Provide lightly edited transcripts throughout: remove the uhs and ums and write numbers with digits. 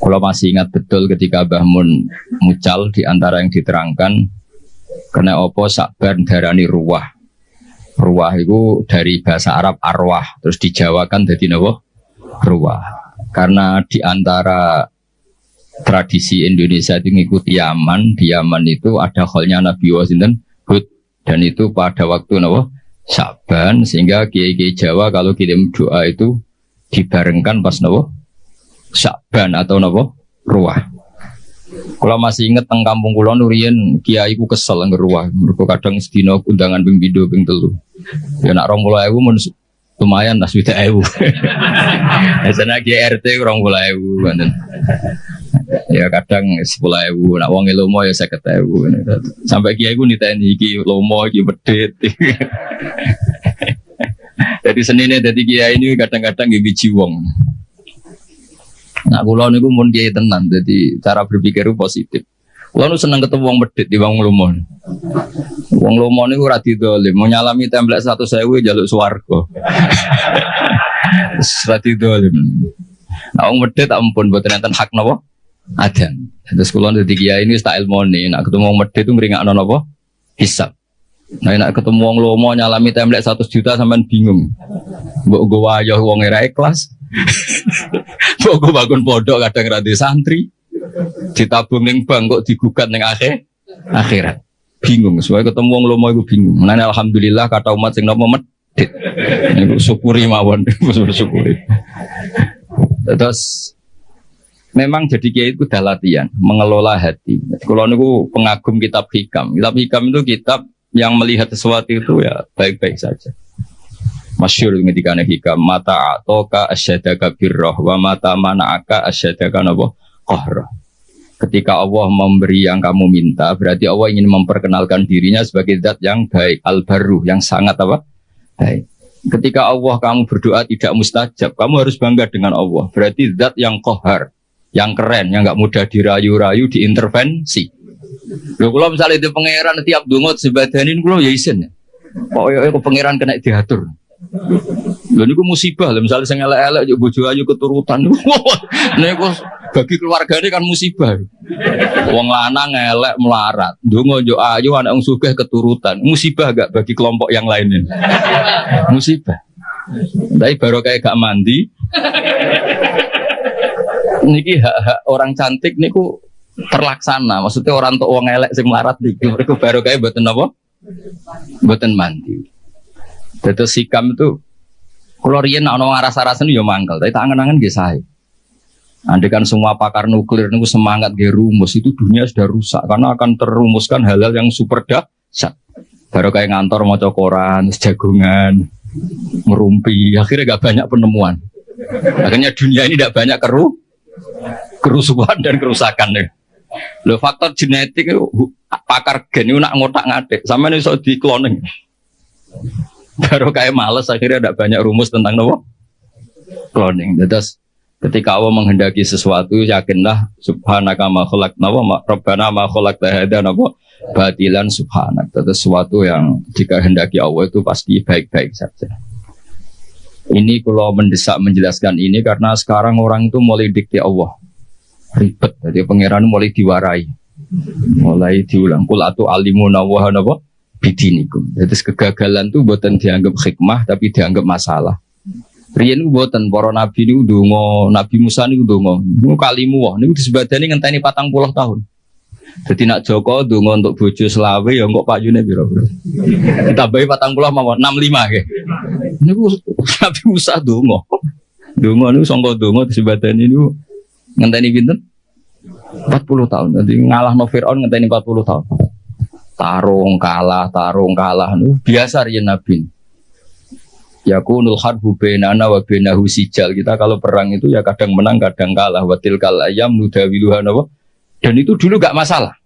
Kalau masih ingat betul ketika Mbah Mun mucal di antara yang diterangkan kena opo sabar darani ruwah. Ruwah itu dari bahasa Arab arwah, terus dijawakan jadi napa? Ruwah. Karena di antara tradisi Indonesia itu ngikuti Yaman, di Yaman itu ada kholnya Nabi Wasinten Hud, dan itu pada waktu napa? Saban, sehingga kiai-kiai Jawa kalau kirim doa itu dibarengkan pas napa? Saban atau napa? Ruwah. Kalau masih inget teng kampung kula nuriyen kiai ku kesel ngger ruwah. Mergo kadang sedina undangan ping 2 ping 3. Ya nak 20.000 mun lumayan lah 20.000. Biasanya kiai RT 20.000 ngoten. Ya kadang 10.000, nak wong lomo ya 50.000. Sampai kiai ku niteni iki lomo iki medhit. Jadi senine dadi kiai ini kadang-kadang nggih biji wong. Nah, kula niku mun kiai tenan, jadi cara berpikir positif. Kula nu seneng ketemu wong medhit di wong lomo. Wong lomo niku ora didolim, mau nyalami templek 100.000 njaluk swarga. Ora didolim. Nah, wong medhit tak ampun mboten enten hak napa? Adan. Terus kula dadi kiai ini tak ilmone, nek ketemu wong medhit ku ngringakno napa? Hisab. Nah, nek ketemu wong lomo nyalami templek 100 juta sampean bingung. Mbok nggo wayah wong ora ikhlas. Pokok bangun pondok kadang rada santri ditabung ning bank kok digugat ning akhirat. Bingung, soalnya ketemu wong lomo iku bingung. Menane alhamdulillah kata umat sing nopo medhit. Niku syukuri mawon, syukuri. Terus memang jadi kiai itu dah latihan mengelola hati. Kalau niku pengagum kitab hikam. Kitab hikam itu kitab yang melihat sesuatu itu ya baik-baik saja. Masyhur ketika hikam mata atoka asyadaka birroh wa mata mana'aka asyadaka nabo qahra. Ketika Allah memberi yang kamu minta, berarti Allah ingin memperkenalkan dirinya sebagai zat yang baik, al-barru, yang sangat apa? Baik. Ketika Allah kamu berdoa tidak mustajab, kamu harus bangga dengan Allah. Berarti zat yang qahar, yang keren, yang enggak mudah dirayu-rayu, diintervensi. Lho kula misalnya itu pangeran tiap donga sebadanin kula ya isin. Pokoke pangeran kena diatur. Lha niku musibah lho misalnya sing elek-elek yo bojo ayu keturutan niku bagi keluargane kan musibah. Wong lanang elek melarat, ndonga yo ayu anak wong sugih keturutan. Musibah gak bagi kelompok yang lainnya? Musibah. Tapi baru kayak gak mandi. Niki hak-hak orang cantik niku terlaksana. Maksudnya orang tok wong elek sing melarat niki mereka baru kayak mboten napa? Mboten mandi. Terus hikam itu kalau riyen ana ngaras-arasen yo mangkel, tapi tak angen-angen nggih sae. Andekan semua pakar nuklir niku semangat nggih rumus itu dunia sudah rusak karena akan terumuskan hal-hal yang super dahsyat. Baru kayak ngantor maca koran, jagongan, merumpi, akhirnya gak banyak penemuan. Akhirnya dunia ini tidak banyak kerusuhan dan kerusakan. Loh faktor genetik pakar gen itu nak ngotak-ngatik, sama ini iso di cloning. Baru kayak males akhirnya ada banyak rumus tentang nopo cloning. Terus ketika Allah menghendaki sesuatu yakinlah subhanaka ma khalaqna wa rabbana ma khalaqta hadza nopo batilan subhanak. Terus sesuatu yang dikehendaki Allah itu pasti baik-baik saja. Ini kalau mendesak menjelaskan ini karena sekarang orang itu mulai dikti Allah ribet. Jadi pangeran mulai diwarai, mulai diulang kul atu alimuna wa napa bidinikum. Jadi kegagalan itu buatan dianggap hikmah tapi dianggap masalah. Riyen buatan para nabi niku ndonga, Nabi Musa niku ndonga. Niku kalimu wah niku disebadani ngenteni 40 tahun. Jadi nak Joko ndonga untuk bojo selawe ya kok payune pira-pira. Ditambahi 40 mawon 65 nggih. Niku Nabi Musa ndonga. Ndonga niku sangka ndonga disebadani niku ngenteni pinten? 40 tahun. Jadi ngalahno Firaun ngenteni 40 tahun. Tarung kalah biasa riyen Nabi. Yakunul harbu bainana wa bainahu sijal. Kita kalau perang itu ya kadang menang kadang kalah. Watil kal ayam nudawiluha nawa. Dan itu dulu gak masalah.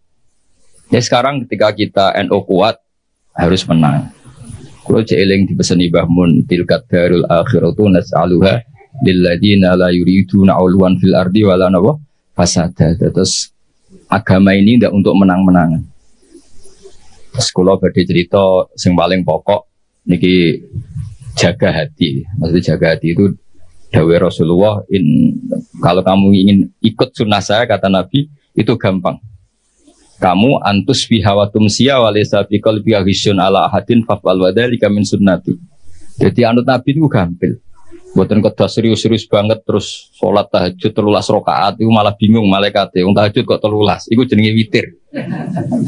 Ya sekarang ketika kita NU kuat harus menang. Kalau jeeling dipeseni Mbah Mun tilkat darul akhiratu nas'aluha lilladzina la yuriduna ulwan fil ardi wala nawa fasada. Terus agama ini tidak untuk menang-menangan. Terus kalau badhe cerita sing paling pokok niki jaga hati. Maksudnya jaga hati itu Dawai Rasulullah, kalau kamu ingin ikut sunnah saya, kata Nabi, itu gampang. Kamu antus bihawatum siya walisa bikol bihahisyun ala ahadin fafal wadhalika min sunnati. Jadi anut Nabi itu gampil. Buatan kota serius-serius banget terus sholat tahajud 13 rakaat itu malah bingung malaikat. Wong tahajud kok 13, itu jenenge witir.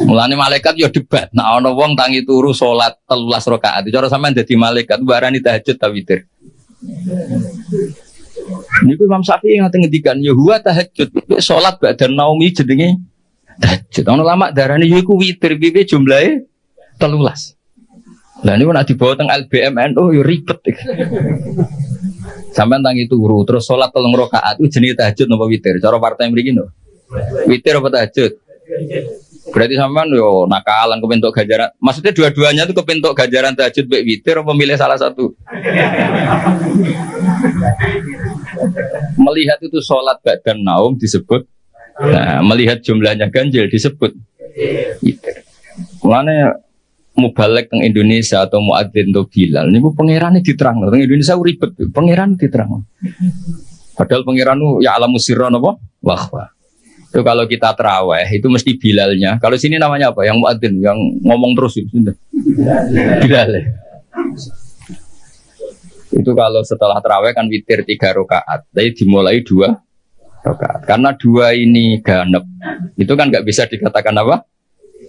Mulane malaikat yo debat. Nah ana wong tangi turu sholat 13 rakaat. Cara sampean dadi malaikat barani tahajud ta witir. Niku Imam Syafi'i ngaten ngendikan ya huwa tahajud. Salat ba'da naumi jenenge tahajud. Ana lama darane ya iku witir piye jumlahe 13. Lah niku nek dibawa teng LBMNU ya ribet. Sampeyan tangi turu terus salat 3 rakaat itu jenenge tahajud napa witir? Cara partai mriki no. Witir apa tahajud? Berarti sampean yo nakalan kepentok ganjaran. Maksudnya dua-duanya itu kepentok ganjaran tahajud baik witir apa milih salah satu? Melihat itu sholat ba'dan naum disebut. Nah, melihat jumlahnya ganjil disebut witir. Mulane mubalek teng Indonesia atau muadzin atau Bilal niku pangerane diterang. Teng Indonesia ribet, pangeran diterang. Padahal pangeran ya alamu sirra napa? Wah. Itu kalau kita terawih itu mesti Bilalnya. Kalau sini namanya apa? Yang muadzin, yang ngomong terus itu. Bilal. Itu kalau setelah terawih kan witir 3 rakaat. Jadi dimulai 2 rakaat. Karena 2 ini ganep. Itu kan nggak bisa dikatakan apa?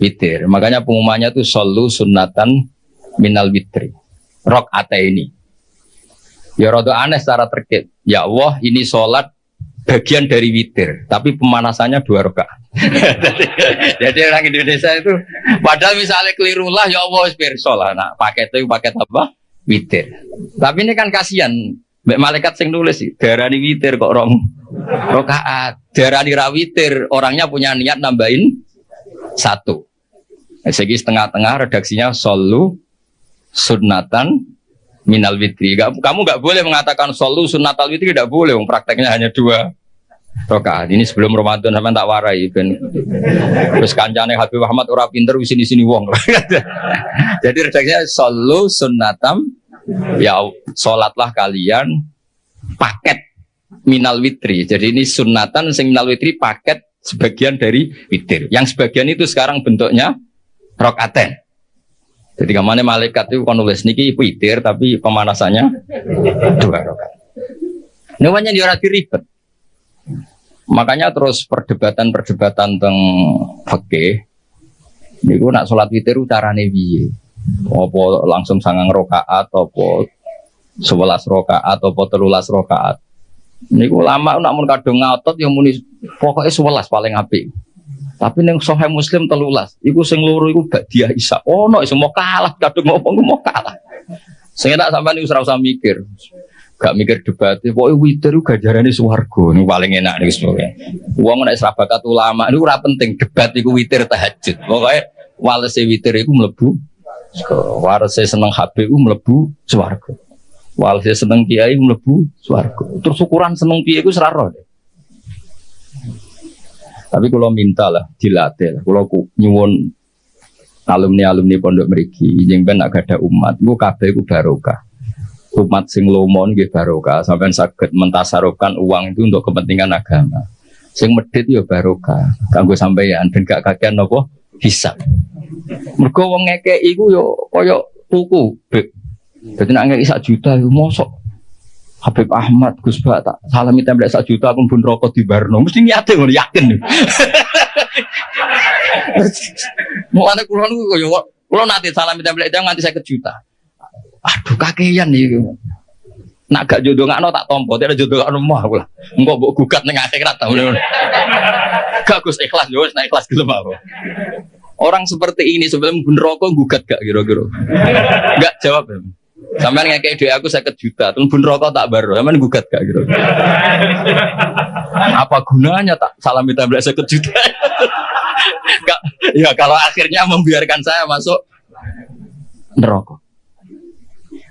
Witir. Makanya pengumumannya itu shollu sunnatan minal witri. Rakaat ini. Ya rada aneh secara terkait. Ya Allah, ini sholat bagian dari witir, tapi pemanasannya 2 rakaat. Jadi orang Indonesia itu, padahal misalnya keliru lah, ya Allah pirsa lah. Nah, paket itu paket apa? Witir. Tapi ini kan kasihan, malaikat sing nulis, darani witir kok rong rakaat, darani ra witir, orangnya punya niat nambahin 1. Segi setengah-tengah redaksinya shollu sunnatan minal witri. Kamu nggak boleh mengatakan shollu sunnatal witri, tidak boleh. Prakteknya hanya 2 rakaat. Ini sebelum Ramadan sampai tak warai. Ben. Terus kancane Habib Muhammad ora pinter sini wong. Jadi redaksinya shollu sunnatam, ya sholatlah kalian paket minal witri. Jadi ini sunnatan sing minal witri paket sebagian dari witir. Yang sebagian itu sekarang bentuknya rakaaten. Jadi kemana malaikat itu kan nulis niki witir tapi pemanasannya 2 rakaat. Namanya dia ora ribet. Makanya terus perdebatan tentang fikih niku nak salat witir carane piye? Apa langsung 9 rakaat apa 11 rakaat apa 13 rakaat? Niku lama nak mun kadung ngotot ya muni pokoke 11 paling apik. Tapi neng Sahih Muslim 13, iku sing loro iku ba'diyah Isya. Ono iso mau kalah, kadung ngomong mau kalah. Sing enak sampean iku ora usah mikir. Gak mikir debat, pokoke witir iku ganjarane swarga. Niku paling enak niku semoga. Wong nek ora bakat ulama niku ora penting debat iku witir tahajud. Pokoke walese witir iku mlebu walese seneng HP iku mlebu swarga. Walese seneng kiai mlebu swarga. Terus ukuran seneng piye iku ora roh. Tapi kalau minta lah dilatih, kalau nyuwun alumni pondok mriki, yang ben nak ada umat, gue kabeh gue barokah. Umat sing lomo nggih barokah, sampean saged mentasarufkan uang itu untuk kepentingan agama. Sing medhit ya barokah, kanggo sampeyan ben gak kakean napa hisab. Mergo wong ngekeki iku yo kaya tuku. Dadi nek ngekeki 1 juta yo mosok Habib Ahmad, Gus Bak, tak salami template 1 juta, aku pun rokok di Barno. Mesti niatnya, ngono yakin. Mulane kulo nanti salami template itu nganti 50 juta. Aduh kakean nih. Nak gak jodoh ngakno tak tompo, tidak jodoh ngakno mah aku lah. Engko mbok gugat ning akhirat ta. Gak Gus ikhlas yo, nek ikhlas gelem apa. Orang seperti ini sebelum pun rokok gugat gak kira-kira. Gak jawab ya. Sampai ngekei duit aku 50 juta, terus pun rokok tak baru, sampai gugat gak gitu. Apa gunanya tak salam kita beli 50 juta? Gak, ya kalau akhirnya membiarkan saya masuk neraka.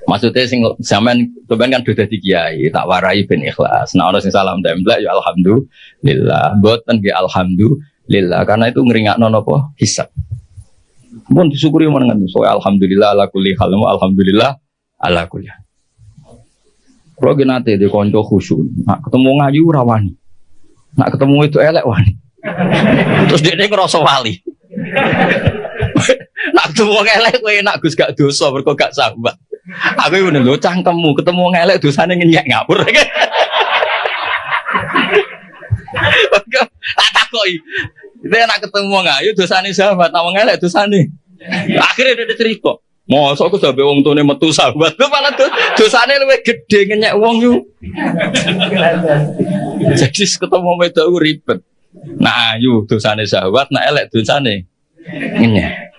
Maksudnya sing zaman kan sudah di kiai, tak warai ben ikhlas. Nah orang sing salam template ya alhamdulillah, boten nggih alhamdulillah karena itu ngringakno napa hisab. Pun disyukuri menengan, so alhamdulillah ala kulli hal, alhamdulillah ala kulli. Kalau gini nanti di konco khusyuk, nak ketemu ngayu rawani, nak ketemu itu elek wani. Terus dia ngerasa wali. Nak ketemu elek, gue nak gus gak dosa, berkok gak sahabat. Aku ini bener lo cangkemmu, ketemu elek dosanya ngenyek ngapur. Tak takoi. Dia nak ketemu ngayu dosanya sahabat, nama elek dosanya. Akhirnya dia cerita. Mosok aku sampe wong tune metu sahabat, kok malah dosane luwih gedhe ngenyek wong yo. Jadi ketemu wedok ribet. Nah, ayu dosane sahabat, nah elek dosane ngenyek.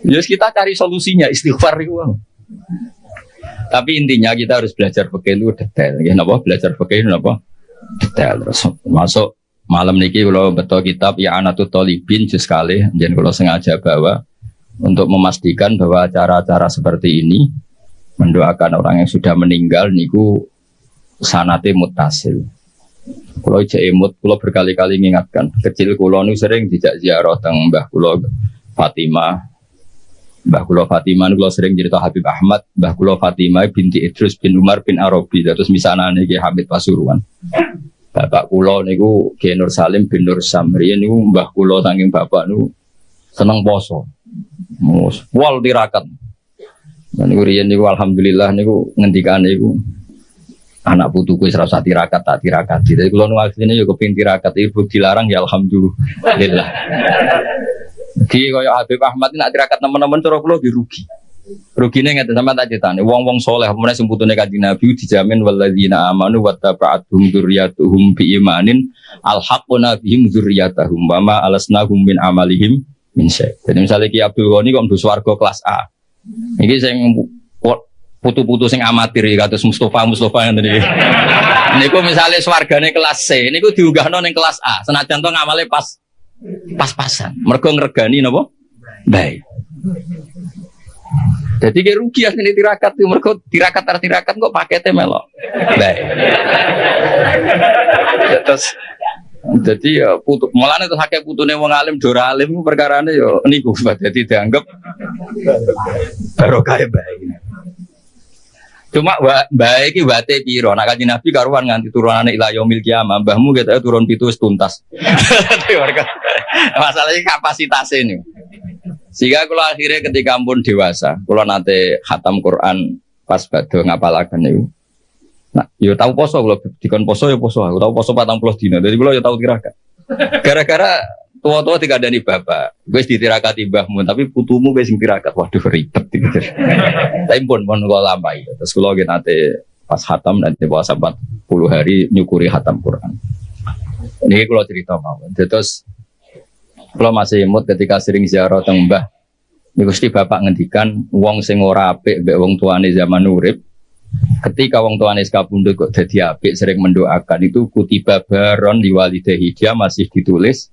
Jadi kita cari solusinya istighfar itu. Tapi intinya kita harus belajar fikih itu detail. Ya napa belajar fikih itu napa? Detail terus masuk malam niki kalau betul kitab ya Anatut Thalibin juz kali, jangan kalau sengaja bawa untuk memastikan bahwa acara-acara seperti ini mendoakan orang yang sudah meninggal niku sanate muttasil. Kalau jemut, kalau berkali-kali mengingatkan kecil kulo nu sering dijak ziarah teng Mbah kulo Fatimah. Mbah kulo Fatimah kulo sering cerita Habib Ahmad, Mbah kulo Fatimah binti Idrus bin Umar bin Arabi, terus misanane Ki Hamid Pasuruan. Bapak kulo niku Ki Nur Salim bin Nur Samri niku mbah kulo saking bapak niku seneng poso. Wal tirakat. Dan niku riyen niku alhamdulillah niku ngendikane niku anak putuku wis ora usah tirakat tak tirakat. Jadi kula nu asline yo kepengin tirakat ibu dilarang ya alhamdulillah. Ki koyo Habib Ahmad nak tirakat teman-teman cara kula dirugi. Rugine ngeten sampean tak critane wong-wong saleh meneh sing putune Kanjeng Nabi dijamin walladzina amanu wa taba'atuhum dzurriyyatuhum bi imanin alhaqna bihim dzurriyyatahum wa ma alasnahum min amalihim min syai'. Jadi misalnya Ki Abdul Ghani kok mlebu swarga kelas A. Iki sing putu-putu sing amatir kados Mustofa ngene iki. Niku misale swargane kelas C, niku diunggahno ning kelas A. Senajan to ngamale pas-pasan. Mergo ngregani napa? Baik. Jadi kayak rugi asli tirakat tuh, mereka tirakat kok paketnya melok. Baik. Terus, jadi ya putu, malah itu haknya putune wong alim, dora alim perkarane yo niku, jadi dianggap baru kayak baik. Cuma baik iki wate piro, nak Kanjeng Nabi karuan nganti turunane ila yaumil qiyamah, mbahmu gitu turun pitu wis tuntas. Masalahnya kapasitasnya ini. Sehingga kalau akhirnya ketika pun dewasa, kalau nanti khatam Quran pas badhe ngapalaken niku. Nah, yo tahu poso kalau dikon poso ya poso, aku tahu poso 40 dina. Jadi kalau yo tahu tirakat. Gara-gara tua-tua dikandani bapak, wis ditirakati mbahmu, tapi putumu wis sing tirakat. Waduh ribet gitu. Tapi pun kula lampahi. Terus kula nanti pas khatam nanti puasa 40 hari nyukuri khatam Quran. Ini kalau cerita mawon. Terus kalau masih imut ketika sering ziarah teng Mbah, niku Gusti Bapak ngendikan wong sing ora apik mbek wong tuane zaman urip, ketika wong tuane kapundhut kok dadi apik sering mendoakan itu kutiba baron liwalidahi, dia masih ditulis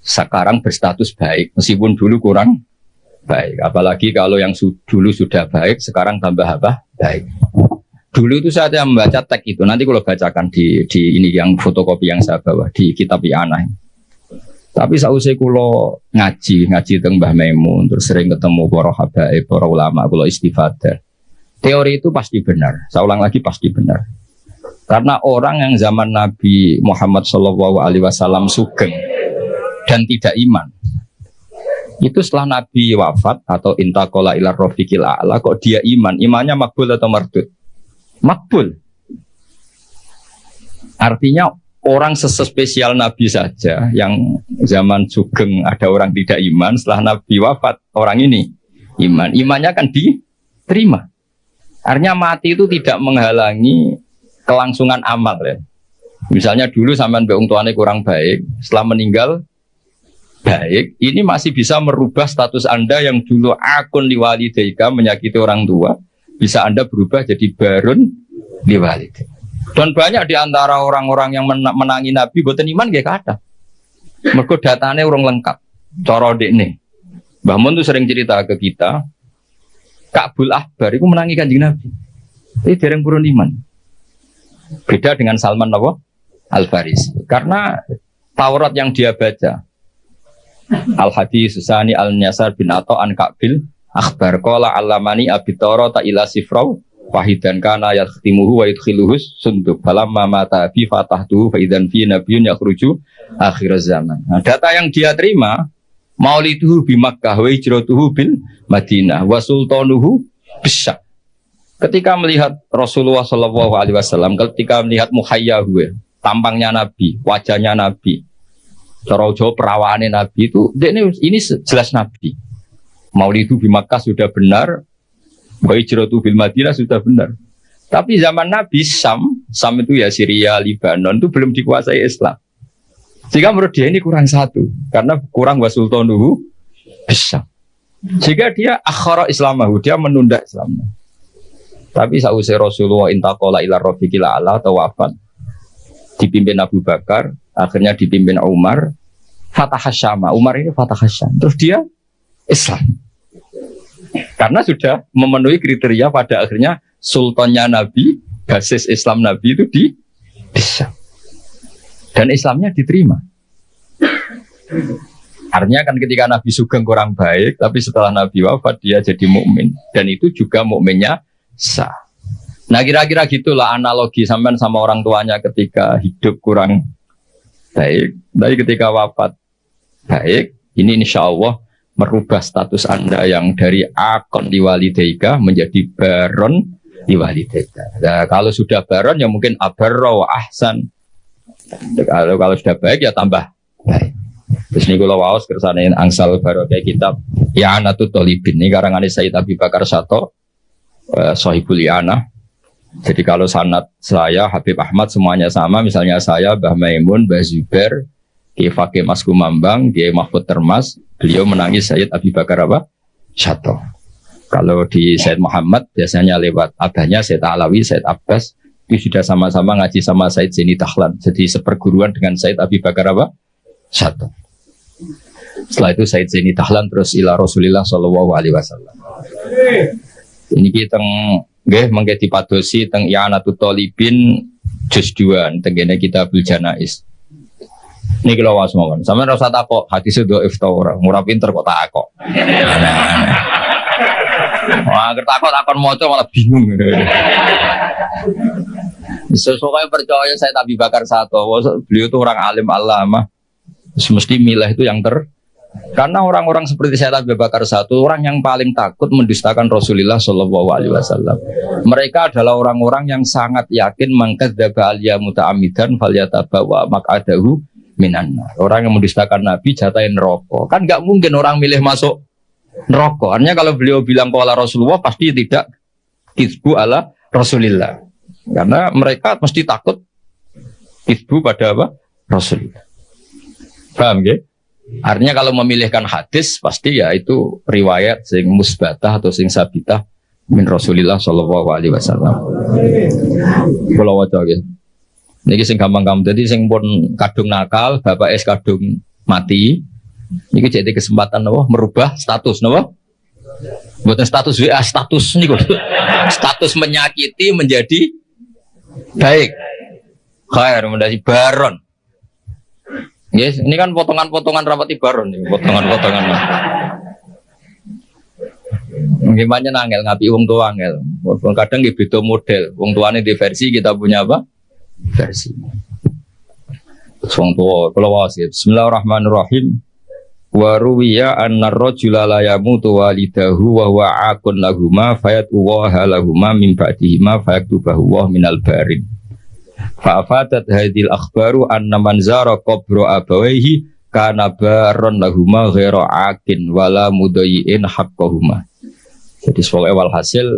sekarang berstatus baik meskipun dulu kurang baik. Apalagi kalau yang dulu sudah baik sekarang tambah apa? Baik. Dulu itu saya membaca teks itu, nanti kalau bacakan di ini yang fotokopi yang saya bawa di kitab I'anah. Tapi sausé kula ngaji teng Mbah Maimun, terus sering ketemu para habaib, para ulama, kula istifadah. Teori itu pasti benar. Saya ulang lagi pasti benar. Karena orang yang zaman Nabi Muhammad SAW sugeng dan tidak iman, itu setelah Nabi wafat atau intaqala ila rafiqil a'la kok dia iman, imannya makbul atau mardud? Makbul. Artinya orang sespesial Nabi saja yang zaman sugeng ada orang tidak iman, setelah Nabi wafat orang ini iman, imannya akan diterima. Artinya mati itu tidak menghalangi kelangsungan amal ya. Misalnya dulu sampean mbek wong tuane kurang baik, setelah meninggal baik, ini masih bisa merubah status Anda yang dulu akun liwalidaika menyakiti orang tua, bisa Anda berubah jadi barun liwalidaika. Dan banyak di antara orang-orang yang menangi Nabi boten iman nggih kathah. Mergo datane urung lengkap. Cara ndekne. Mbah Mun tuh sering cerita ke kita, Ka'bul Ahbar itu menangi Kanjeng Nabi. Tapi dereng purun iman. Beda dengan Salman Al-Farisi. Karena Taurat yang dia baca, Al-Hadis Susani Al-Nyasar bin Atta an Ka'bil Akhbar qala alamani abi Taurat ila sifrau Wahidan kana yakhtimuhu wa yudkhiluhus sunduk. Falamma mata bi fatahtu fa idzan fi nabiyyun yakhruju akhir zaman. Nah, data yang dia terima mauliduhu bi Makkah wa hijratuhu bil Madinah wa sultanuhu bisyam. Ketika melihat Rasulullah sallallahu alaihi wasallam, ketika melihat muhayyahu, tampangnya Nabi, wajahnya Nabi, cara Jawa perawaane Nabi itu, ini jelas Nabi. Maulidu di Makkah sudah benar, wa hijratu bil Madinah sudah benar. Tapi zaman Nabi Sam itu ya Syria, Lebanon itu belum dikuasai Islam. Sehingga menurut dia ini kurang satu, karena kurang wasultanuhu bisa. Sehingga dia akhara Islamahu, dia menunda Islamnya. Tapi sausai Rasulullah intaqala ila rafiqil a'la atau wafat, dipimpin Abu Bakar, akhirnya dipimpin Umar, Fatah Syam. Umar ini Fatah Syam. Terus dia Islam. Karena sudah memenuhi kriteria pada akhirnya sultannya Nabi, basis Islam Nabi itu di Syam. Dan Islamnya diterima. Artinya kan ketika Nabi Sugeng kurang baik, tapi setelah Nabi wafat dia jadi mukmin, dan itu juga mukminnya sah. Nah kira-kira gitulah analogi sampean sama orang tuanya ketika hidup kurang baik, tapi ketika wafat baik. Ini insya Allah merubah status Anda yang dari akon liwalidaika menjadi baron liwalidaika. Nah, kalau sudah baron ya mungkin abarra wa ahsan. Kalau sudah baik ya tambah baik. Terus ini kalau waos kersane angsal barokah kitab I'anatul Thalibin ini karangan Sayyid Abi Bakar Sato, Sohibul I'anah. Jadi kalau sanad saya Habib Ahmad semuanya sama, misalnya saya Mbah Maimun, Mbah Zubair, Kiai Fakih Mas Kumambang, Kiai Mahfud Termas, beliau menangis Sayyid Abi Bakar Sato. Kalau di Sayyid Muhammad biasanya lewat abahnya Sayyid Alawi, Sayyid Abbas, itu sudah sama-sama ngaji sama Sayyid Zaini Tahlan. Jadi seperguruan dengan Sayyid Abi Bakar Sato. Setelah itu Sayyid Zaini Tahlan terus ila Rasulillah sallallahu alaihi wasallam. Ini kita nggih mengke dipadosi teng I'anatul Thalibin juz 2 tengene Kitabul Janaiz. Niki lho wae mawon. Sampeyan ora usah takok hadis dhaif ta ora. Ora pinter kok takok. Wah, takon maca malah bingung. Sesuai percaya saya Abi Bakar Sato, beliau itu orang alim alama. Mesti milih itu yang karena orang-orang seperti saya Abi Bakar Sato, orang yang paling takut mendustakan Rasulullah Shallallahu Alaihi Wasallam. Mereka adalah orang-orang yang sangat yakin mangkadzdzaba aliyah muta'ammidan falyatabawa maq'adahu minan nar. Orang yang mendustakan Nabi jatahin neraka. Kan nggak mungkin orang milih masuk neraka. Artinya kalau beliau bilang qala Rasulullah pasti tidak kizbu ala Rasulillah. Karena mereka mesti takut kizbu pada apa? Rasulullah. Paham ya? Artinya kalau memilihkan hadis pasti ya itu riwayat sing musbatah atau sing sabitah min Rasulillah sallallahu alaihi wasallam. Kula waca nggih. Niki sing gampang-gampang dadi sing pun kadung nakal, bapak es kadung mati. Niki jadi kesempatan napa merubah status napa? Mboten status WA, status niku. Status menyakiti menjadi baik. Khair menjadi baron. Yes, ini kan potongan-potongan rapati baron nih, potongan-potongan. Gimana nangel ngapi wong tua angel. Kadang nggih beda model. Wong tuane di versi kita punya apa? Versi. Wong tua kalau wasit. Bismillahirrahmanirrahim. Wa ruwiya anna ar-rajula la yamutu walidahu wa huwa aqun lahuma fayatuwaha lahuma min ba'dihima fayaktubahu wa minal barin. Fa'afadat hadhil akhbaru anna man zara qabra abawaihi kana baron lahuma ghaira aqin wala mudayyin haqqahuma. Jadi sebagai walhasil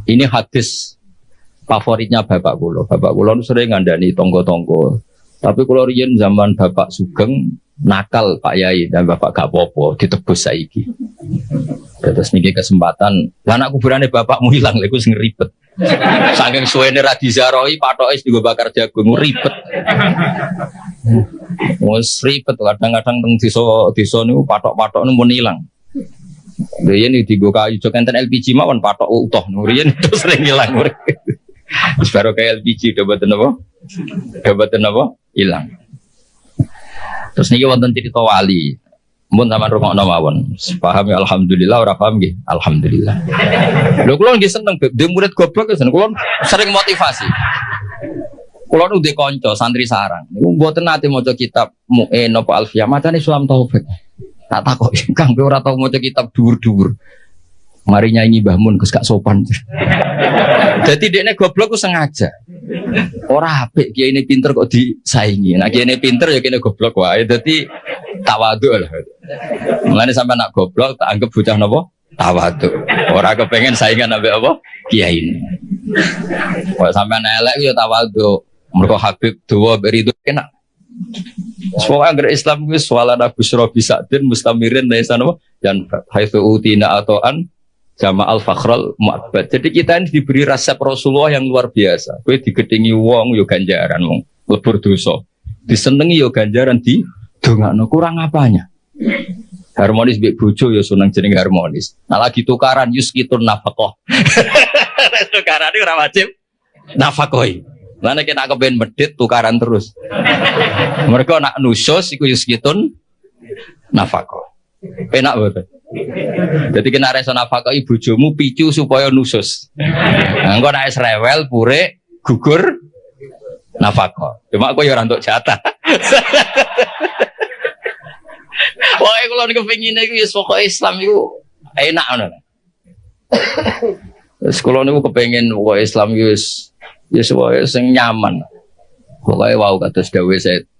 ini hadis favoritnya bapak kula. Bapak kula sering ngandani tonggo-tonggo. Tapi kula riyen zaman Bapak Sugeng nakal Pak Yai dan Bapak gak apa-apa ditebus saiki. Terus niki kesempatan, lah anak kuburane bapakmu hilang lha iku sing ribet. Saking suwene ra dizaroi patoke digo bakar jagung ribet. Wes ribet kadang-kadang teng desa niku patok-patok niku mun ilang. Riyen digo kayu jok enten LPG mawon patok utuh riyen itu sering ilang. Wis baru kayak LPG dobeten apa? Dobeten apa? Ilang. Terus niki wonten cerita wali. Mun sampean rungokno mawon. Paham ya alhamdulillah, ora paham nggih. Alhamdulillah. Lho kula nggih seneng dhe murid goblok ya kula sering motivasi. Kula nu ndek kanca santri sarang. Niku mboten nate maca kitab Mu'in apa Alfiyah, macane Sulam Taufik. Tak takoki, Kang kowe ora tau maca kitab dhuwur-dhuwur. Mari nyanyi Mbah Mun Gus gak sopan. Jadi dekne goblok ku sengaja. Ora apik kiai ini pinter kok disaingi. Nah kiai ini pinter ya kene goblok wae. Dadi tawadhu lah. Mulane sampe nak goblok tak anggap bocah napa? Tawadhu. Ora kepengen saingan ambek apa? Kiai ini. Kok sampean elek ya tawadhu. Mergo Habib dawa berido enak. Semua agar Islam wis walana busra bisadin mustamirin laisa napa? Yan haitsu utina atoan jama al-fakhral mu'abbad. Jadi kita ini diberi resep Rasulullah yang luar biasa. Kowe digedhengi wong yo ganjaran wong lebur dosa. Disenengi yo ganjaran di dongakno kurang apanya. Harmonis mbek bojo yo seneng jeneng harmonis. Nah lagi tukaran yuskitun nafaqah. Tukaran iki ora wajib nafaqoi. Lah nek kita kepen medhit tukaran terus. Mereka nak nusus iku yuskitun nafaqah. Enak betul. Jadi kena reso nafkah ibu bojomu picu supaya nusus. Nah, engko nek rewel pure gugur nafkah. Cuma aku ya ora entuk jatah. Pokoke kula niku pengine iku ya pokoke Islam iku enak ngono. Wis kula niku kepengin pokoke Islam iku wis pokoke sing nyaman. Pokoke wau kados dawuh Said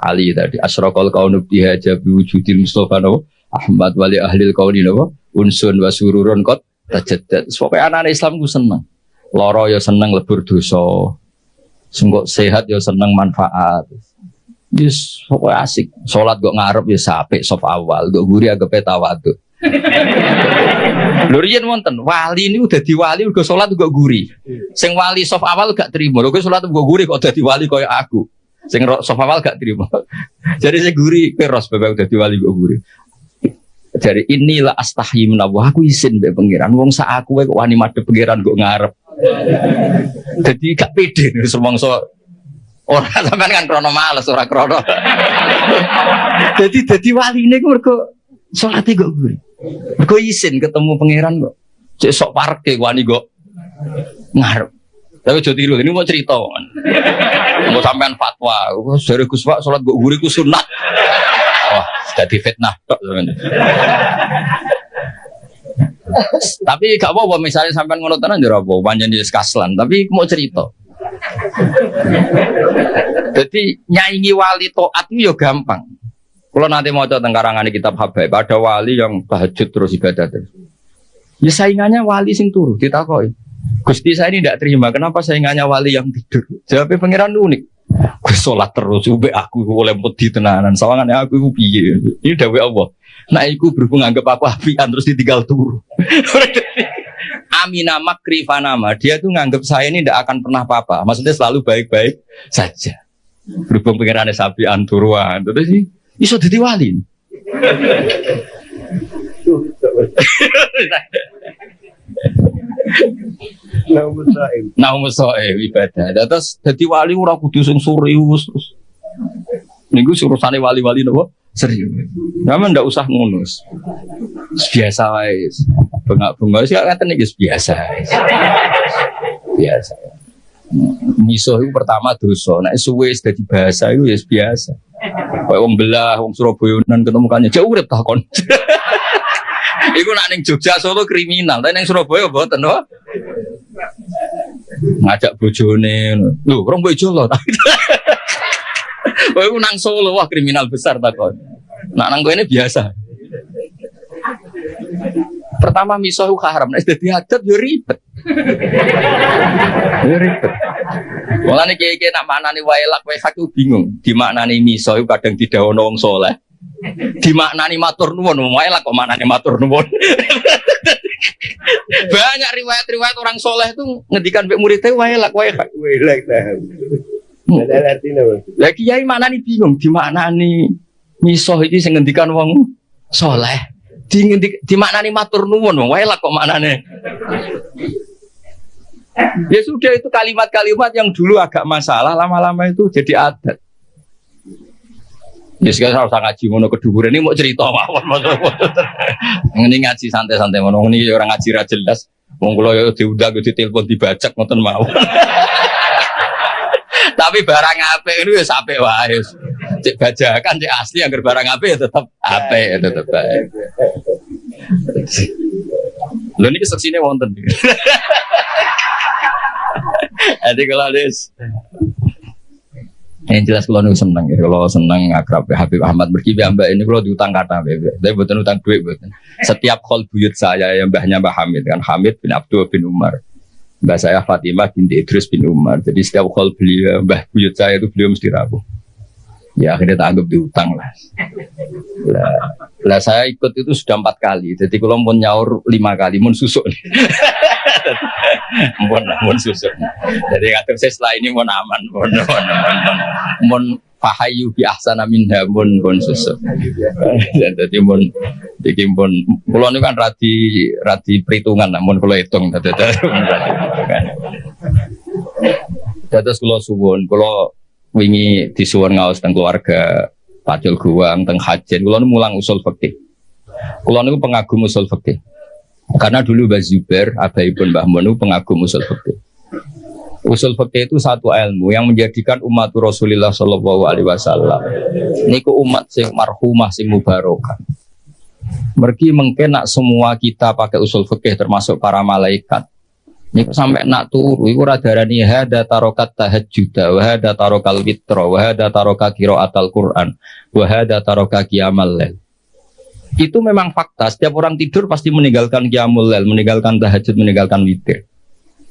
Ali tadi asraqal kaunu bihaja biwujudil Mustafa no Ahmad wali ahlil kauni no unsun wa sururun qad tajaddad. Pokoke anak Islam ku seneng. Lara ya seneng lebur dosa. Sengko sehat ya seneng manfaat. Yes, pokoke asik. Salat kok ngarep ya apik saf awal, kok guri agepe tawadhu. Lho riyen wonten wali niku dadi wali uga salat kok guri. Sing wali saf awal gak trimo. Lho kowe salat kok guri kok dadi wali kaya aku. Sing saf awal gak trimo. Jadi sing guri kowe ros bebek dadi wali kok guri. Jadi inilah astahyi menawa aku izin mbek pangeran wong sak aku kok wani madhep pangeran kok ngarep. Jadi gak pede semongso ora sampean kan krono males ora krono. Jadi waline ku mergo salate kok guri. Mergo izin ketemu pangeran kok. Cek sok parke wani kok ngarep. Tapi aja tiru ini mau cerita kan. Mau sampean fatwa, dari Gus Pak salat kok guri ku sunat. Wah, jadi fitnah tok. Tapi gak apa-apa misalnya sampean ngono tenan yo ora apa, pancen wis kaslan, tapi mau cerita. Jadi nyaingi wali taat itu ya gampang. Kalau nanti mau coba tengkarangan kitab Habaib, ada wali yang tahajud terus ibadah terus. Ya saingannya wali sing turu ditakoki. Gusti saya ini tidak terima, kenapa saingannya wali yang tidur? Jawabnya pangeran unik. Gue sholat terus, ube aku oleh peti tenanan. Sawangannya aku piye. Ini dawuh Allah. Nah, aku berhubung anggap aku apian terus ditinggal turu. Amina makri fanama. Dia tuh nganggap saya ini tidak akan pernah apa-apa. Maksudnya selalu baik-baik saja. Berhubung pengirannya sapian turuan. Terus sih, iso jadi wali. Naumus so'e ibadah. Terus jadi wali ora kudu sing serius terus. Niku urusane wali-wali napa? Serius. Sampeyan ndak usah ngono. Biasa wae. Bengak-bengok sih ngaten iki biasa. Biasa. Miso itu pertama dosa. Nek suwe wis dadi bahasa iku ya biasa. Kayak wong belah, wong Surabayanan ketemu kanjeng jauh urip ta kon. Iku nak ning Jogja Solo kriminal, tapi ning Surabaya mboten to. Ngajak bojone, lho, rong bojo lho. Kowe nang Solo wah kriminal besar ta kon. Nak nang kene biasa. Pertama miso haram, nek dadi adat yo ribet. Yo ribet. Mulane kiye-kiye nak maknani waelak wae hak bingung. Dimaknani miso iku kadang didhawono wong saleh. Dimaknani matur nuwun, waelak kok maknani matur nuwun. Banyak riwayat-riwayat orang soleh itu ngendikan mbek muridnya waelak waelak. Waelak ta. Ada artinya apa? Lah kiai maknani bingung, dimaknani miso iki sing ngendikan wong soleh. Dimaknani matur nuwun, waelak kok maknane. Ya sudah, itu kalimat-kalimat yang dulu agak masalah, lama-lama itu jadi adat. Ya sekarang harus ngaji ngono kedubur ini mau cerita mawon ini ngaji santai-santai ngono ini orang ngaji ra jelas wong kula yo diundang yo ditelepon dibajak ngoten mawon tapi barang apik itu ya sampai wae cek bajakan cek asli agar barang apik ya tetep apik ya tetep baik lho niki seksine wonten jadi kalau yang jelas kalau seneng ya, kalau seneng akrab Habib Ahmad Berkibi Mbak ini kalau diutang kata tapi bukan utang duit bukan. Setiap call buyut saya yang mbahnya Mbah Hamid kan Hamid bin Abdul bin Umar, mbah saya Fatimah binti Idris bin Umar. Jadi setiap call beliau mbah buyut saya itu beliau mesti rapuh. Ya akhirnya tak anggap diutang lah. Lah saya ikut itu sudah 4 kali. Jadi kalau mau nyaur 5 kali, mau susuk. Mau susuk. Jadi kata saya setelah ini mau aman, mau fahayu bi ahsana minha mun susuk. Jadi mun pulau ini kan radi perhitungan, namun kalau hitung terus kalau suwun, kalau wingi disuwun ngaos teng keluarga Pacul Guwang teng Hajen kula mulang usul fikih. Kula niku pengagum usul fikih. Karena dulu Mbah Zubair, abaipun Mbah Mun pengagum usul fikih. Usul fikih itu satu ilmu yang menjadikan umat Rasulullah sallallahu alaihi wasallam niku umat sing marhumah sing mubarakah. Mergi mungkin nak semua kita pakai usul fikih termasuk para malaikat. Niku sampai nak turu iku ora darani hada tarokat tahajjud wa hada tarokal witra wa hada taroka qiraatal Quran wa hada taroka qiyamal lail. Itu memang fakta, setiap orang tidur pasti meninggalkan qiyamul lail, meninggalkan tahajud, meninggalkan witir.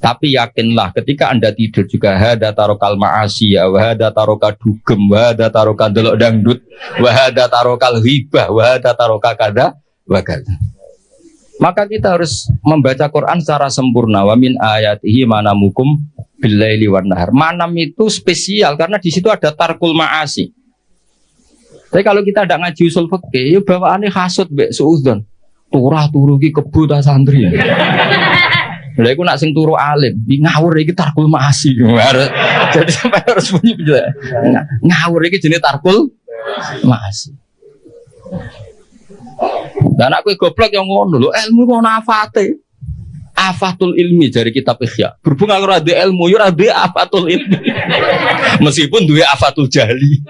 Tapi yakinlah ketika Anda tidur juga hada tarokal ma'asi wa hada taroka dugem wa hada taroka delok dangdut wa hada tarokal ghibah wa hada taroka kada wa kada. Maka kita harus membaca Quran secara sempurna. Wa min ayatihi manamukum billaili wan nahar. Manam itu spesial karena di situ ada tarkul ma'asi. Tapi kalau kita tidak ngaji usul fikih, ya bawaannya hasud mbek suudzon. Turah turu ki kebo ta santri. Lha iku nak sing turu alim, ngawur iki tarkul ma'asi. Jadi sampai harus bunyi bener. Ngawur iki jenenge tarkul ma'asi. Dan aku goblok yang ngono lho, ilmu kok ana afate. Afatul ilmi dari kitab Ihya. Berhubung aku ora ilmu, yo ora afatul ilmi. Meskipun duwe afatul jahli.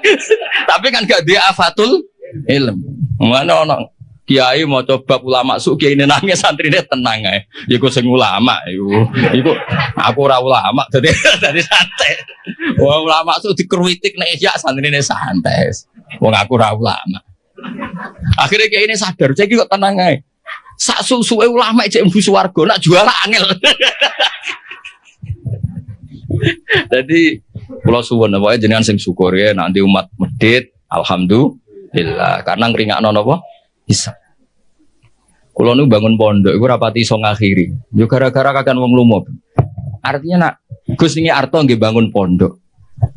Tapi kan gak duwe afatul ilmu. Mana ono kiai mau coba ulama suk kiai nangis santrine tenang ae. Iku sing ulama iku aku ora ulama dadi santai. Wong ulama suk dikritik nek Ihya santrine santai. Wong aku ora ulama. Akhirnya kayak ini sadar, saya kok tenang aja. Sak suwe ulama cek mlebu swarga nak jual angel. Jadi kula suwun wae jenengan sing syukur ya nanti umat medhit alhamdulillah karena ngringakno napa? Bisa. Kula nu bangun pondok iku rapati iso ngakhiri. Yo gara-gara kakan wong lumo. Artinya nak Gus ini arto nggih bangun pondok.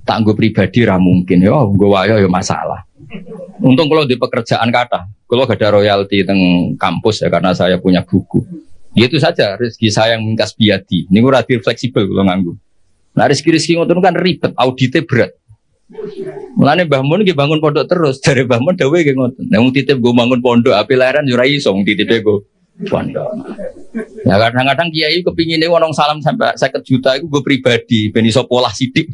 Tak nggo pribadi ra mungkin yo nggo wae yo masalah. Untung kalau di pekerjaan kata, kalau gak ada royalti teng kampus ya karena saya punya buku. Itu saja rezeki saya yang mingkas biadi. Ini gue radil fleksibel kalau nganggu. Nah rezeki ngoten kan ribet, auditnya berat. Mulane Mbah Mun nggih bangun pondok terus, dari Mbah Mun dawuh nggih ngoten. Nek wong titip gue bangun pondok, api lahiran yo ora iso titipe gue pondok. Ya kadang-kadang kiai kepingine wong salam sampai 50 juta iku gue pribadi ben iso polah sithik.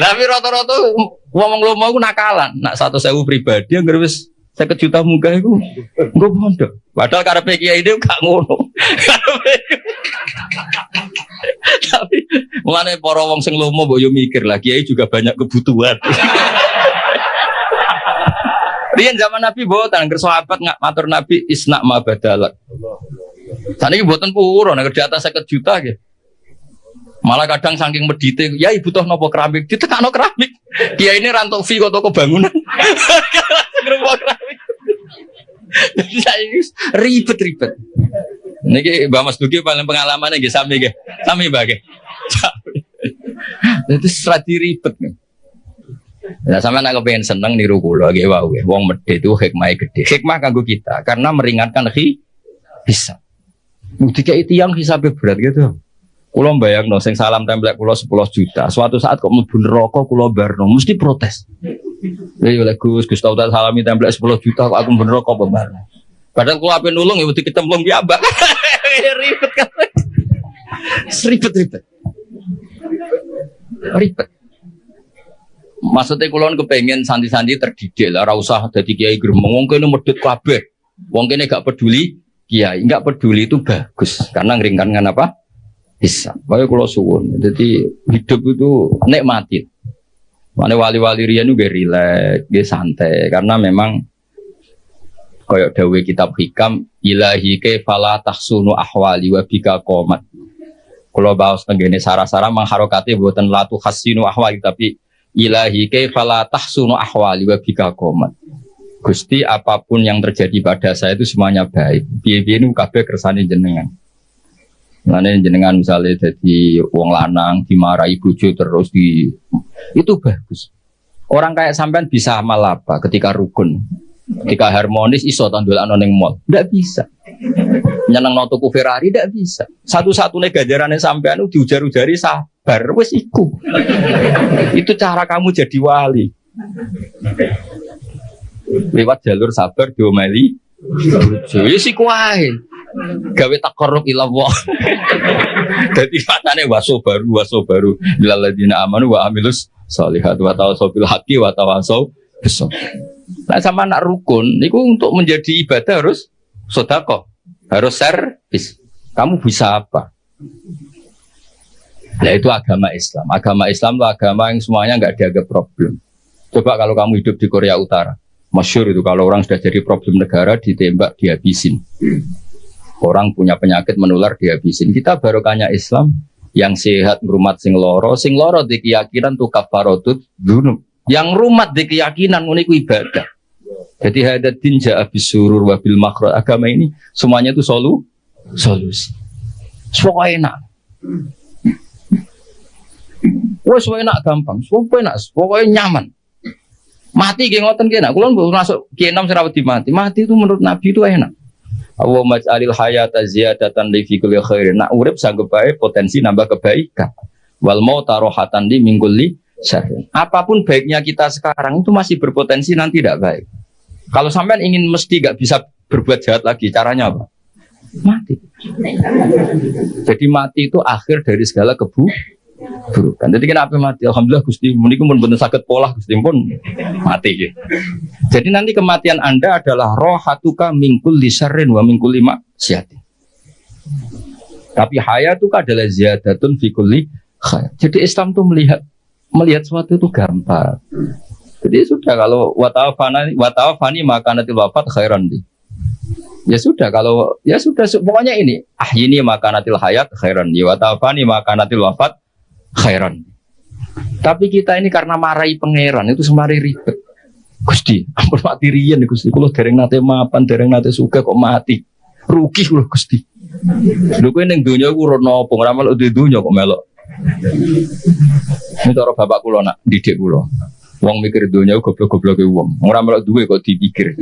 Tapi rata-rata ngomong lo mau nakalan, nak 100.000 pribadi yang wis 50 juta munggah iku nggo pondok. Padahal karepe kiai itu gak ngono. Tapi mulane para wong sing lomo mbok yo mikir lah kiai juga banyak kebutuhan. Riyen zaman Nabi mboten angger sahabat matur Nabi isna ma badalak. Saniki mboten purun nek di atas 50 juta nggih. Malah kadang saking medite, ya ibu toh nopo keramik, ditekakno keramik. Kiai ini rantok fee kok toko bangunan. Ngerubah keramik. Jadi saya ribet-ribet. Niki Mbak Mas Duki paling pengalamannya nggih sami nggih. Sami Mbak nggih. Itu strategi ribet nih. Nah sampean nek pengen seneng niru kula nggih wae. Wong medhit itu hikmahe gede. Hikmah kanggo kita karena meringankan hisab. Dikai tiyang hisabe berat gitu. Kula mbayangno sing salam templek kula 10 juta. Suatu saat kok mlebu neraka kula barno mesti protes. Ya oleh Gus tau tak salami template 10 juta kok aku bener kok bebar. Padahal kalau ape nulung ya wedi ketemplung piambak. Ribet kan. Ribet. Maksudnya kulon kepengen santi-santi terdidik lah, ora usah dadi kiai gremeng. Wong kene medhit kabeh. Wong kene gak peduli kiai, gak peduli itu bagus karena ngeringankan apa? Hisab. Bae kula suwun. Jadi hidup itu nikmati. Mane wali-wali riyen juga rileks, nggih santai karena memang kayak dawuh kitab hikam ilahi ke fala tahsunu ahwali wa bika qomat. Kula baos tenggene sara-sara mangharokate mboten latu hasinu ahwali tapi ilahi ke fala tahsunu ahwali wa bika qomat. Gusti apapun yang terjadi pada saya itu semuanya baik. Piye-piye nu kabeh kersane jenengan. Mane jenengan misalnya jadi wong lanang dimarahi bojo terus itu bagus. Orang kayak sampean bisa amal apa ketika rukun? Ketika harmonis iso tandolakno ning mall. Ndak bisa. Nyenengno tuku Ferrari ndak bisa. Satu-satunya ganjarane sampean diujar-ujari sabar wis iku. Itu cara kamu jadi wali. Lewat jalur sabar diomeli. Wis iku wae. Gawe taqarrub ila Allah. Dadi matane waso baru lil ladina amanu wa amilus sholihat wa tawassaw bil haqqi wa tawassaw bis sabr. Nah sama anak rukun itu untuk menjadi ibadah harus sedekah, harus servis. Kamu bisa apa? Nah itu agama Islam. Agama Islam itu agama yang semuanya nggak dianggap problem. Coba kalau kamu hidup di Korea Utara, masyhur itu kalau orang sudah jadi problem negara ditembak dihabisin. Orang punya penyakit menular dihabisin. Kita barokahnya Islam yang sehat ngrumat sing loro di keyakinan tu kafaratut dzunub. Yang rumat di keyakinan ngono iku ibadah. Jadi hadatin ja'a bisurur wa bil makhraj. Agama ini semuanya itu solusi. Semua enak. Wes enak gampang, semua enak, pokoknya nyaman. Mati ge ngoten ki enak. Kulo masuk ki 6 serawati mati. Mati itu menurut Nabi itu enak. Allahumma ij'alil hayata ziyadatan li fi kulli khairin. Nak urip sanggup bae potensi nambah kebaikan. Wal mauta rohatan li min kulli syarrin. Apapun baiknya kita sekarang itu masih berpotensi nanti tidak baik. Kalau sampean ingin mesti gak bisa berbuat jahat lagi, caranya apa? Mati. Jadi mati itu akhir dari segala keburukan. Jadi kenapa mati? Alhamdulillah Gusti, muniku pun bener sakit pola Gusti pun mati. Gitu. Jadi nanti kematian Anda adalah rohatuka min kulli syarrin wa min kulli maksiatin. Tapi hayatuka adalah ziyadatun fi kulli khair. Jadi Islam tuh melihat sesuatu itu gampang. Jadi sudah kalau watawafani maka nanti wafat khairan di. Ya sudah kalau ya sudah pokoknya ini ini maka nanti hayat khairan di watawafani maka nanti wafat khairan. Tapi kita ini karena marahi pangeran itu semari ribet. Gusti, ampun mati riyen Gusti. Kulo dereng nate mapan, dereng nate suka kok mati. Rugi kulo Gusti. Lho kowe ning donya iku ora napa, ora melok di donya kok melok. Ini cara bapak kula nak didik kula. Wong mikir donya goblok-gobloke wong. Ora melok duwe kok dipikir.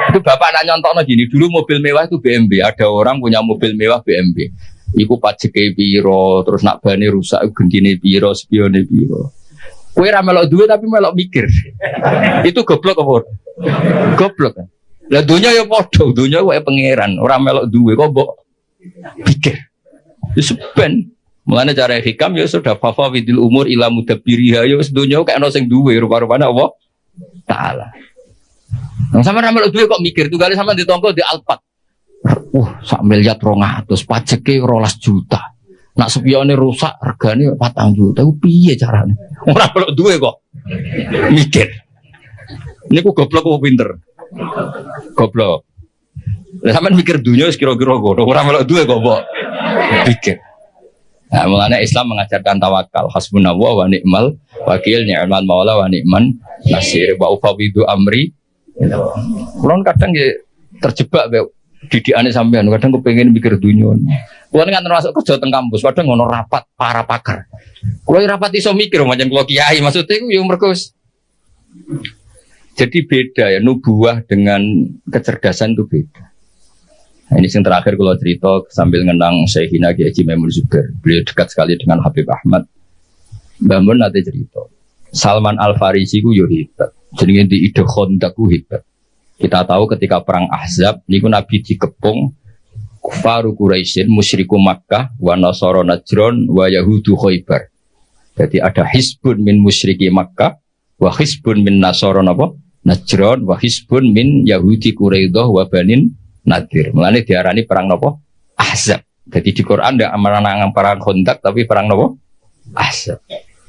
Itu bapak nak nyontokno gini, dulu mobil mewah itu BMW. Ada orang punya mobil mewah BMW. Iku pajeke piro, terus nak bane rusak gendine piro, spione piro. Kowe ora melok duwe tapi melok mikir. Itu goblok apa? Goblok kan. Lah donya ya padha, donya wae pangeran, ora melok duwe kok mbok pikir. Wis ben mulane cara hikam ya sudah fafa widil umur ila mudabbiriha ya wis donya kok ana sing duwe rupa-rupane Allah taala. Nang sampeyan melok duwe kok mikir tunggale sampeyan ditongko di Alphard. Sak miliar 200 pajeke 12 juta. Nak spione rusak regane 4 juta. Ku piye carane? Ora melok duwe kok mikir. Niku goblok apa pinter? Goblok. Lah sampean mikir dunia wis kira-kira ngono, ora melok duwe kok mbok pikir. Nah, mulane Islam mengajarkan tawakal, hasbunallah wa ni'mal wakil, ni'mal maula wa ni'man nasir, wa ufawidu amri. Kulon kadang ya terjebak be didikane sampean, kadang kepengin mikir dunia. Kulon kan termasuk kerja teng kampus, kadang ngono rapat para pakar. Kulo rapat iso mikir macam kulo kiai, maksudnya iku yo mergo jadi beda ya, nubuah dengan kecerdasan itu beda. Nah, ini yang terakhir kalau cerita sambil ngenang Syekhina Kiai Haji Maimun Zubair. Beliau dekat sekali dengan Habib Ahmad. Mbah Mun nanti cerita. Salman Al Farisi ku yo hebat. Jenenge di ide Khandaq ku hebat. Kita tahu ketika perang Ahzab niku Nabi dikepung kufaru Quraisyin musyriku Makkah wa nasara Najran wa yahudu Khaibar. Jadi ada hisbun min musyriki Makkah wa hisbun min nasara napa Najran wa hisbun min yahudi Quraidah wa banin Nadir. Mulane diarani perang napa Ahzab. Jadi di Quran ndak menangan perang Khandaq tapi perang napa Ahzab.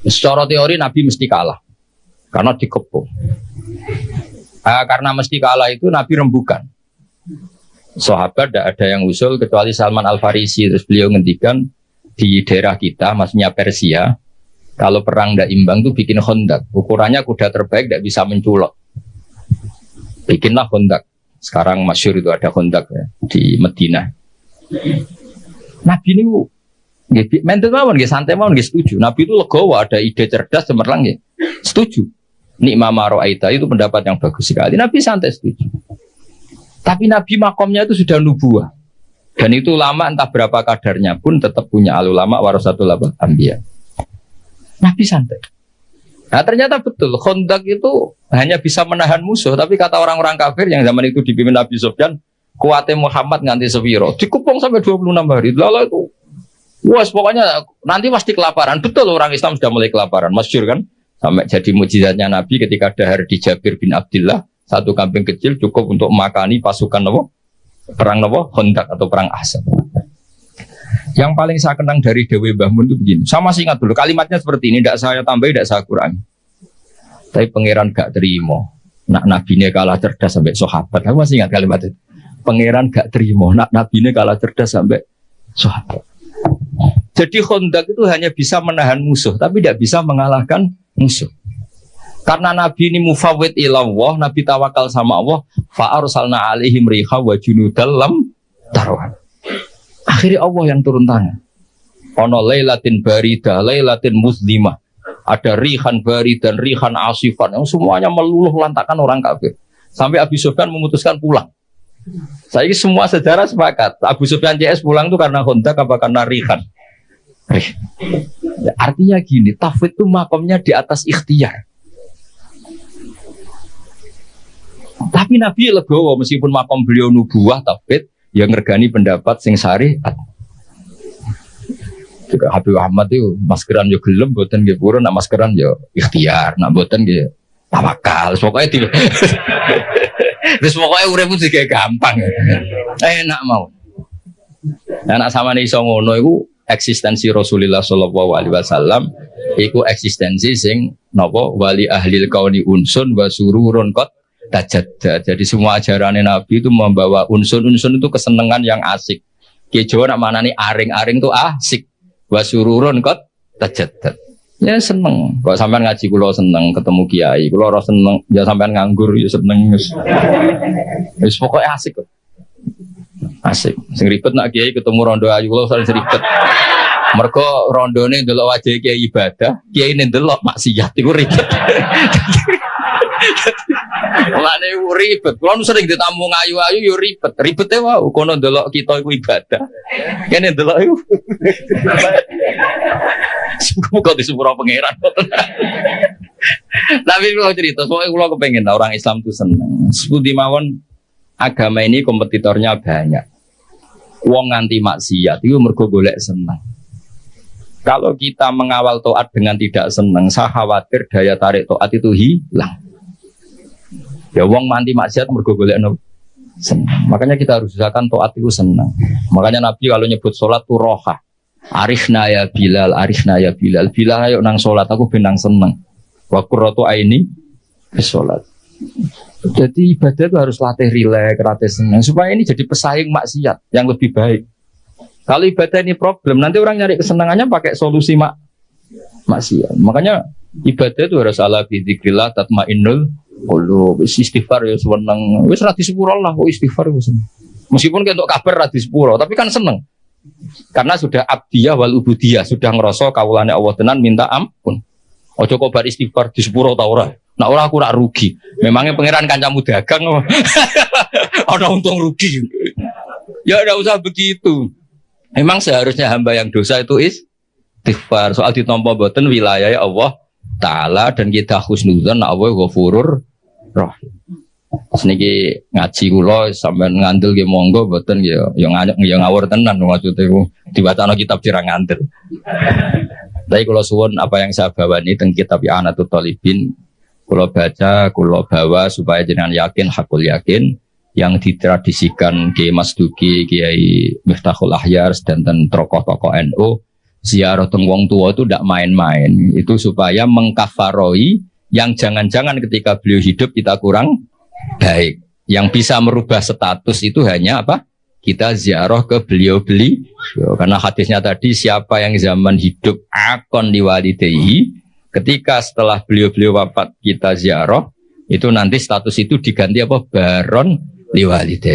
Secara teori Nabi mesti kalah karena dikepung. Karena mesti kalah itu Nabi rembukan. Sahabat tidak ada yang usul kecuali Salman Al Farisi. Terus beliau ngendikan di daerah kita, maksudnya Persia, kalau perang tidak imbang tuh bikin Khandaq. Ukurannya kuda terbaik tidak bisa menculok. Bikinlah Khandaq. Sekarang masyhur itu ada Khandaq ya, di Madinah. Nabi ini mental mawon nggih santai mawon nggih setuju. Nabi itu legowo ada ide cerdas cemerlang nggih. Setuju. Nikmah maro'aita itu pendapat yang bagus sekali. Nabi santai setuju. Tapi Nabi makomnya itu sudah nubuah. Dan itu lama entah berapa kadarnya pun tetap punya alulama warasatul anbiya. Nabi santai. Nah ternyata betul Khandaq itu hanya bisa menahan musuh. Tapi kata orang-orang kafir yang zaman itu dipimpin Nabi Sufyan, kuatnya Muhammad nganti sepiro. Dikepung sampai 26 hari. Lalu itu wah, pokoknya nanti pasti kelaparan. Betul orang Islam sudah mulai kelaparan. Masyhur kan? Sampai jadi mukjizatnya Nabi ketika dahar di Jabir bin Abdullah, satu kambing kecil cukup untuk makani pasukan Nabi perang Nabi Khandaq atau perang Ahzab. Yang paling saya kenang dari Dewi Mbah Mun itu begini. Saya masih ingat dulu kalimatnya seperti ini. Tidak saya tambah, tidak saya kurangi. Tapi pangeran gak terima. Nak Nabi ini kalah cerdas sampai sahabat. Aku masih ingat kalimat itu. Pangeran gak terima. Nak Nabi ini kalah cerdas sampai sahabat. Jadi Khandaq itu hanya bisa menahan musuh, tapi tidak bisa mengalahkan musuh. Karena Nabi ini mufawwid ilallah, Nabi tawakal sama Allah, fa'arsalna alaihim riha wa junudal lam tarawhan. Akhirnya Allah yang turun tangan. Ono lailatin barida, lailatin muslimah. Ada rihan bari dan rihan asifan yang semuanya meluluh lantakan orang kafir. Sampai Abu Sufyan memutuskan pulang. Saya semua sejarah sepakat. Abu Sufyan CS pulang itu karena Khandaq apa karena rihan? Ya, artinya gini, tafwid itu makomnya di atas ikhtiar. Tapi Nabi legowo meskipun makom beliau nubuah tafwid yang ngergani pendapat sing syariat. Juga Habib Ahmad itu maskeran yo gelem boten nggih purun, nak maskeran yo ikhtiar, nak boten nggih tawakal. Pokoknya di terus pokoknya uripmu juga gampang. Enak mau. Anak sama nih iso ngono iku eksistensi Rasulullah sallallahu alaihi wasallam iku eksistensi sing napa wali ahlil kauni unsun wa sururun qad tajadda. Jadi semua ajaran Nabi itu membawa unsun-unsun itu kesenangan yang asik. Ki Jawa nak manani aring-aring itu asik. Wa sururun qad tajadda. Ya seneng. Kok sampean ngaji kula seneng, ketemu kiai kula ora seneng, ya sampean nganggur ya seneng. Wis pokoke asik kok. Asik. Sing ribet nak kiai ketemu rondo ayu kula sering ribet. Mergo rondone ndelok wajah kiai ibadah, kiai ndelok maksiat iku ribet. Mulane ribet. Kulo sering ditamu ayu-ayu yo ribet. Ribete wae kono ndelok kita iku ibadah. Kene ndelok iku. Semoga disepuro pangeran. Tapi kalau cerita, soalnya kalau kepengen orang Islam itu senang. Seperti mawon agama ini kompetitornya banyak. Wong nganti maksiat itu mergo golek senang. Kalau kita mengawal taat dengan tidak senang, saya khawatir daya tarik taat itu hilang. Ya wong nganti maksiat mergo golek senang. Makanya kita harus usahakan taat itu senang. Makanya Nabi kalau nyebut sholat itu roha. Arifna ya Bilal, arifna ya Bilal. Bilal ayo nang sholat, aku benang seneng. Wa qurratu aini bis sholat. Jadi ibadah itu harus latih rileks, latih seneng supaya ini jadi pesaing maksiat yang lebih baik. Kalau ibadah ini problem, nanti orang nyari kesenangannya pakai solusi maksiat. Makanya ibadah itu harus ala bidzikrillah tatmainnul qulub. Istighfar ya seneng. Wis ra disepuro lah kok istighfar wis. Meskipun untuk kabar ra disepuro, tapi kan seneng. Karena sudah abdiyah wal ubudiyah, sudah ngerasa kawulane Allah tenan minta ampun. Ojo kok bar istighfar di sepuro ta ora. Nak ora aku rak rugi. Memangnya pangeran kancamu dagang. Ada untung rugi. Ya enggak usah begitu. Memang seharusnya hamba yang dosa itu istighfar. Soal ditampa boten wilayah Allah taala dan kita husnudzon Allah ghafurur rahim. Seniki ngaji kula sampean ngandel nggih monggo mboten ya ngawur tenan maksude diwacana kitab sira ngandel. Tapi kula suwun apa yang saya bawa ini teng kitab I'anatul Thalibin kula baca, kula bawa supaya jenengan yakin, hakul yakin yang ditradisikan Kiai Mas Duki, Kiai Miftahul Ahyar dan tokoh-tokoh NU ziarah teng wong tua itu tidak main-main. Itu supaya mengkafaroi yang jangan-jangan ketika beliau hidup kita kurang baik. Yang bisa merubah status itu hanya apa? Kita ziarah ke beliau-beliau. Karena hadisnya tadi siapa yang zaman hidup akon liwalidayhi, ketika setelah beliau-beliau wafat kita ziarah, itu nanti status itu diganti apa? Baron liwalidayhi.